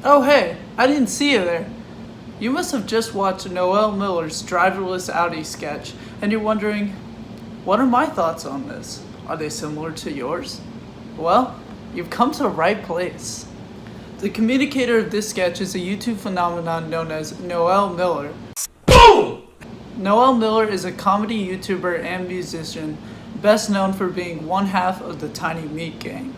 Oh hey, I didn't see you there. You must have just watched Noel Miller's driverless Audi sketch, and you're wondering, what are my thoughts on this? Are they similar to yours? Well, you've come to the right place. The communicator of this sketch is a YouTube phenomenon known as Noel Miller. Boom! Noel Miller is a comedy YouTuber and musician, best known for being one half of the Tiny Meat Gang.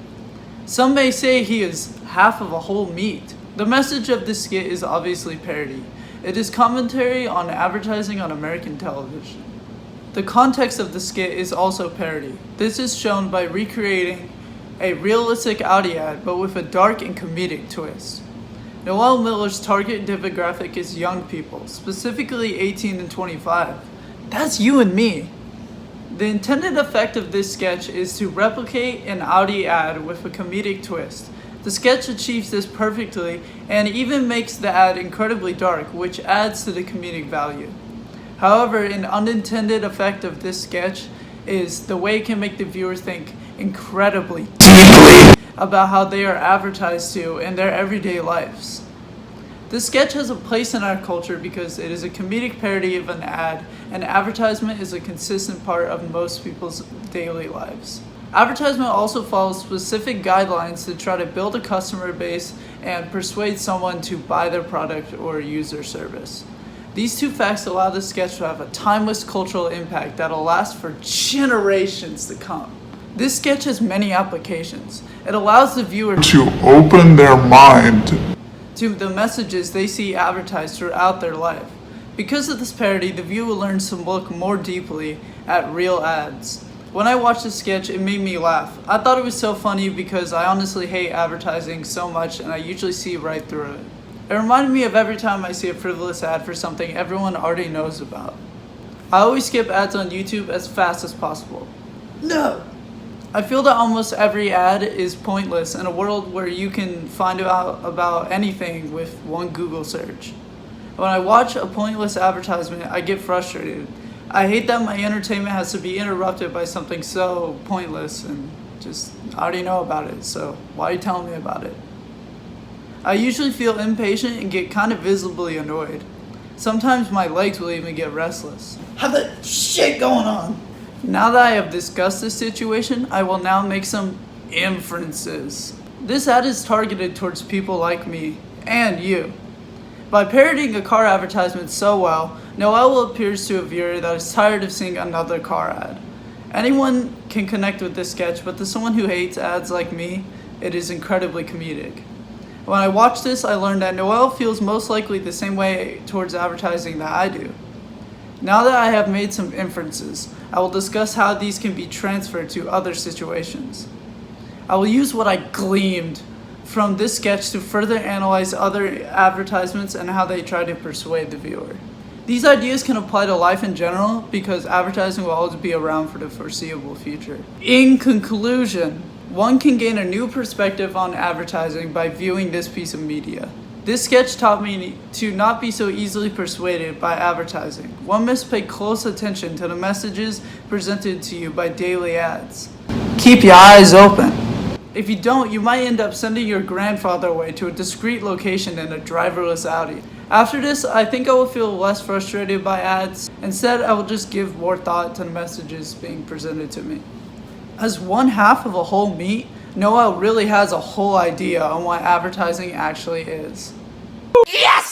Some may say he is half of a whole meat. The message of this skit is obviously parody. It is commentary on advertising on American television. The context of the skit is also parody. This is shown by recreating a realistic Audi ad, but with a dark and comedic twist. Noel Miller's target demographic is young people, specifically 18 and 25. That's you and me. The intended effect of this sketch is to replicate an Audi ad with a comedic twist. The sketch achieves this perfectly and even makes the ad incredibly dark, which adds to the comedic value. However, an unintended effect of this sketch is the way it can make the viewer think incredibly deeply about how they are advertised to in their everyday lives. This sketch has a place in our culture because it is a comedic parody of an ad, and advertisement is a consistent part of most people's daily lives. Advertisement also follows specific guidelines to try to build a customer base and persuade someone to buy their product or use their service. These two facts allow the sketch to have a timeless cultural impact that will last for generations to come. This sketch has many applications. It allows the viewer to open their mind to the messages they see advertised throughout their life. Because of this parody, the viewer learns to look more deeply at real ads. When I watched the sketch, it made me laugh. I thought it was so funny because I honestly hate advertising so much and I usually see right through it. It reminded me of every time I see a frivolous ad for something everyone already knows about. I always skip ads on YouTube as fast as possible. No! I feel that almost every ad is pointless in a world where you can find out about anything with one Google search. When I watch a pointless advertisement, I get frustrated. I hate that my entertainment has to be interrupted by something so pointless and I already know about it, so why are you telling me about it? I usually feel impatient and get kind of visibly annoyed. Sometimes my legs will even get restless. Have that shit going on! Now that I have discussed this situation, I will now make some inferences. This ad is targeted towards people like me and you. By parodying a car advertisement so well, Noel appears to a viewer that is tired of seeing another car ad. Anyone can connect with this sketch, but to someone who hates ads like me, it is incredibly comedic. When I watched this, I learned that Noel feels most likely the same way towards advertising that I do. Now that I have made some inferences, I will discuss how these can be transferred to other situations. I will use what I gleaned from this sketch to further analyze other advertisements and how they try to persuade the viewer. These ideas can apply to life in general because advertising will always be around for the foreseeable future. In conclusion, one can gain a new perspective on advertising by viewing this piece of media. This sketch taught me to not be so easily persuaded by advertising. One must pay close attention to the messages presented to you by daily ads. Keep your eyes open. If you don't, you might end up sending your grandfather away to a discreet location in a driverless Audi. After this, I think I will feel less frustrated by ads. Instead, I will just give more thought to the messages being presented to me. As one half of a whole meat, Noel really has a whole idea on what advertising actually is. Yeah!